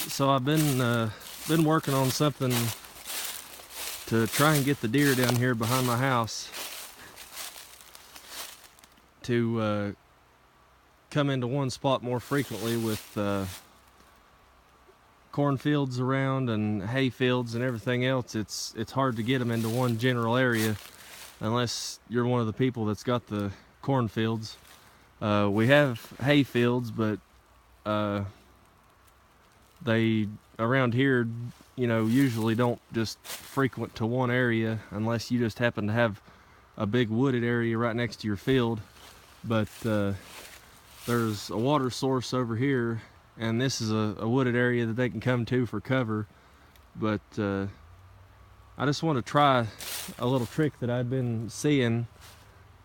So I've been working on something to try and get the deer down here behind my house to come into one spot more frequently with cornfields around and hay fields and everything else. It's hard to get them into one general area unless you're one of the people that's got the cornfields. We have hay fields, but they around here, usually don't just frequent to one area unless you just happen to have a big wooded area right next to your field. But there's a water source over here, and this is a wooded area that they can come to for cover. But I just want to try a little trick that I've been seeing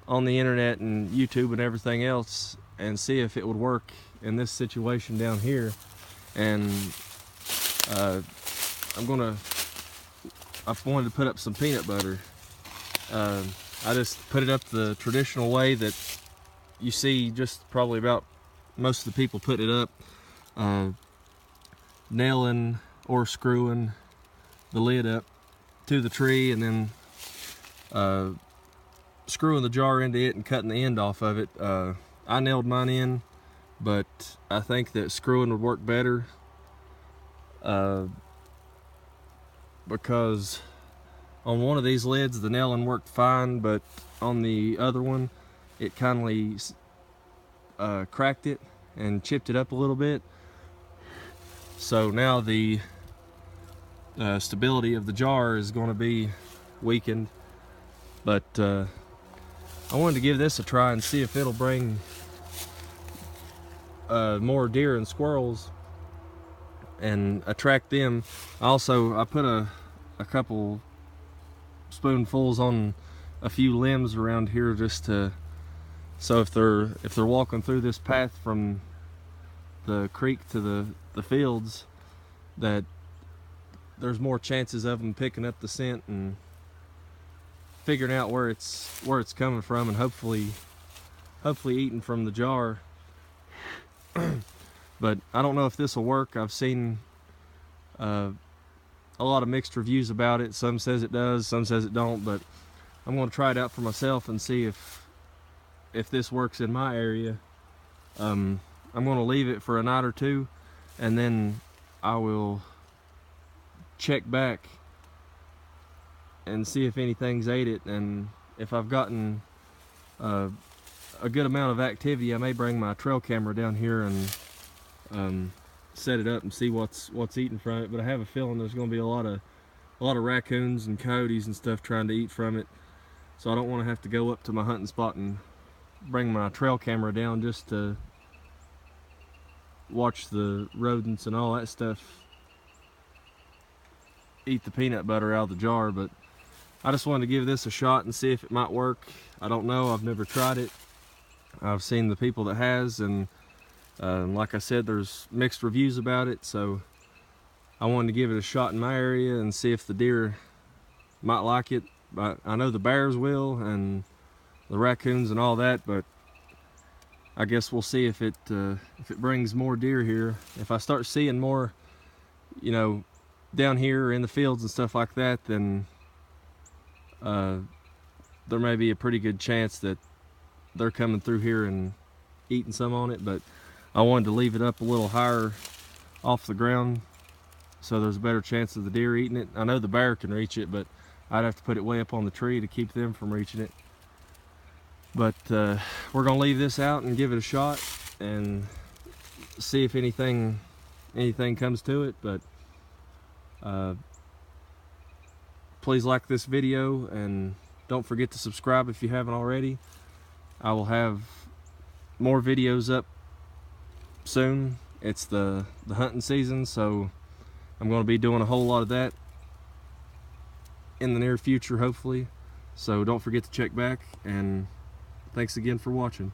on the internet and YouTube and everything else, and see if it would work in this situation down here. And I wanted to put up some peanut butter. I just put it up the traditional way that you see just probably about most of the people put it up, nailing or screwing the lid up to the tree, and then screwing the jar into it and cutting the end off of it. I nailed mine in, but I think that screwing would work better, because on one of these lids the nailing worked fine, but on the other one it kindly cracked it and chipped it up a little bit. So now the stability of the jar is going to be weakened. But I wanted to give this a try and see if it'll bring more deer and squirrels and attract them. Also, I put a couple spoonfuls on a few limbs around here, just to, so if they're walking through this path from the creek to the fields, that there's more chances of them picking up the scent and figuring out where it's coming from, and hopefully eating from the jar. But I don't know if this will work. I've seen a lot of mixed reviews about it. Some says it does, some says it don't, but I'm going to try it out for myself and see if this works in my area. I'm going to leave it for a night or two, and then I will check back and see if anything's ate it. And if I've gotten a good amount of activity, I may bring my trail camera down here and set it up and see what's eating from it. But I have a feeling there's going to be a lot of raccoons and coyotes and stuff trying to eat from it, so I don't want to have to go up to my hunting spot and bring my trail camera down just to watch the rodents and all that stuff eat the peanut butter out of the jar. But I just wanted to give this a shot and see if it might work. I don't know, I've never tried it. I've seen the people that has, and like I said, there's mixed reviews about it, so I wanted to give it a shot in my area and see if the deer might like it. But I know the bears will, and the raccoons and all that, but I guess we'll see if it brings more deer here. If I start seeing more, down here in the fields and stuff like that, then there may be a pretty good chance that they're coming through here and eating some on it. But I wanted to leave it up a little higher off the ground so there's a better chance of the deer eating it. I know the bear can reach it, but I'd have to put it way up on the tree to keep them from reaching it. But we're gonna leave this out and give it a shot and see if anything comes to it. But please like this video, and don't forget to subscribe if you haven't already. I will have more videos up soon. It's the hunting season, so I'm going to be doing a whole lot of that in the near future, hopefully. So don't forget to check back, and thanks again for watching.